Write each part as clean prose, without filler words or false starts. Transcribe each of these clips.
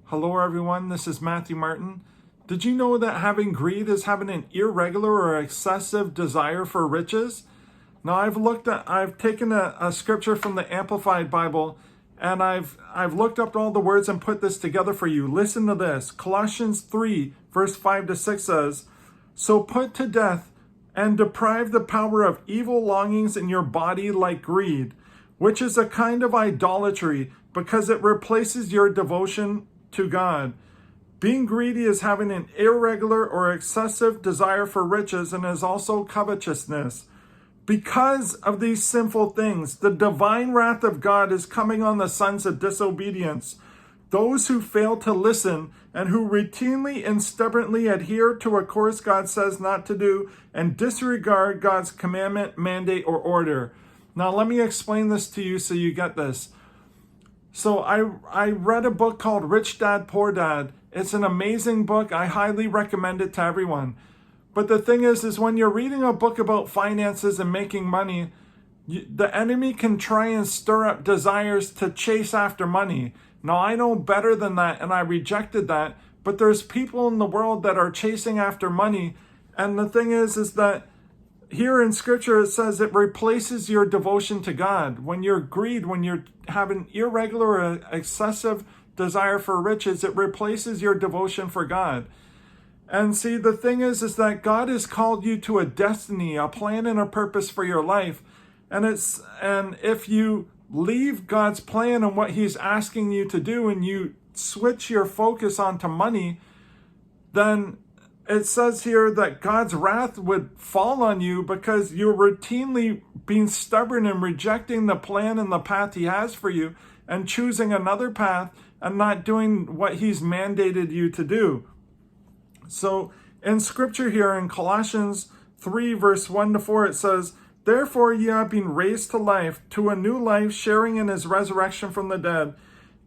Hello everyone, this is Matthew Martin. Did you know that having greed is having an irregular or excessive desire for riches? Now I've taken a scripture from the Amplified Bible and I've looked up all the words and put this together for you. Listen to this. Colossians 3 verse 5 to 6 says, "So put to death and deprive the power of evil longings in your body like greed, which is a kind of idolatry because it replaces your devotion to God. Being greedy is having an irregular or excessive desire for riches and is also covetousness. Because of these sinful things, the divine wrath of God is coming on the sons of disobedience, those who fail to listen and who routinely and stubbornly adhere to a course God says not to do and disregard God's commandment, mandate, or order." Now, let me explain this to you so you get this. So I read a book called Rich Dad, Poor Dad. It's an amazing book. I highly recommend it to everyone. But the thing is when you're reading a book about finances and making money, the enemy can try and stir up desires to chase after money. Now, I know better than that, and I rejected that. But there's people in the world that are chasing after money. And the thing is that here in scripture, it says it replaces your devotion to God. When you're greed, when you're having irregular or excessive desire for riches, it replaces your devotion for God. And see, the thing is that God has called you to a destiny, a plan and a purpose for your life. And if you leave God's plan and what he's asking you to do and you switch your focus onto money, then it says here that God's wrath would fall on you because you're routinely being stubborn and rejecting the plan and the path he has for you and choosing another path and not doing what he's mandated you to do. So in scripture here in Colossians 3 verse 1 to 4, it says, "Therefore ye have been raised to life, to a new life, sharing in his resurrection from the dead.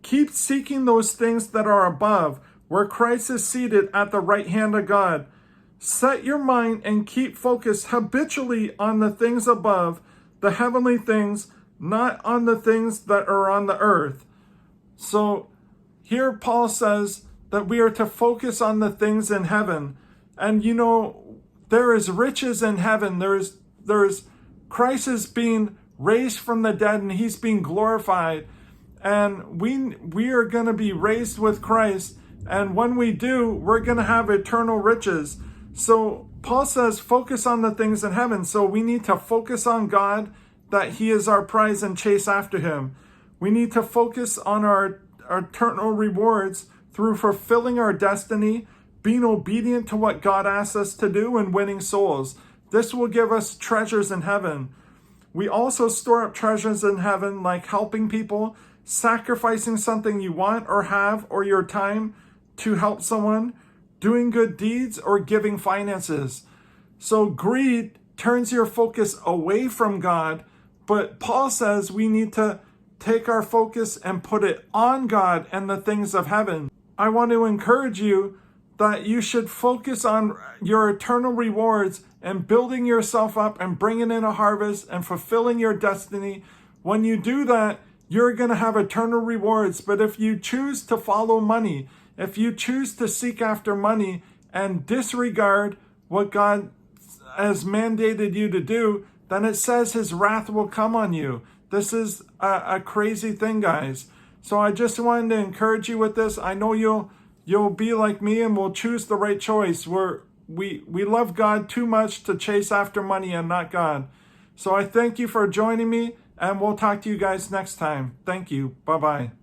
Keep seeking those things that are above, where Christ is seated at the right hand of God. Set your mind and keep focused habitually on the things above, the heavenly things, not on the things that are on the earth." So here Paul says that we are to focus on the things in heaven. And there is riches in heaven. There's Christ is being raised from the dead and he's being glorified. And we are going to be raised with Christ. And when we do, we're going to have eternal riches. So Paul says, focus on the things in heaven. So we need to focus on God, that he is our prize, and chase after him. We need to focus on our eternal rewards through fulfilling our destiny, being obedient to what God asks us to do, and winning souls. This will give us treasures in heaven. We also store up treasures in heaven, like helping people, sacrificing something you want or have or your time to help someone, doing good deeds, or giving finances. So greed turns your focus away from God, but Paul says we need to take our focus and put it on God and the things of heaven. I want to encourage you that you should focus on your eternal rewards and building yourself up and bringing in a harvest and fulfilling your destiny. When you do that, you're going to have eternal rewards. But if you choose to follow money, if you choose to seek after money and disregard what God has mandated you to do, then it says his wrath will come on you. This is a crazy thing, guys. So I just wanted to encourage you with this. I know you'll be like me and will choose the right choice. We love God too much to chase after money and not God. So I thank you for joining me, and we'll talk to you guys next time. Thank you. Bye-bye.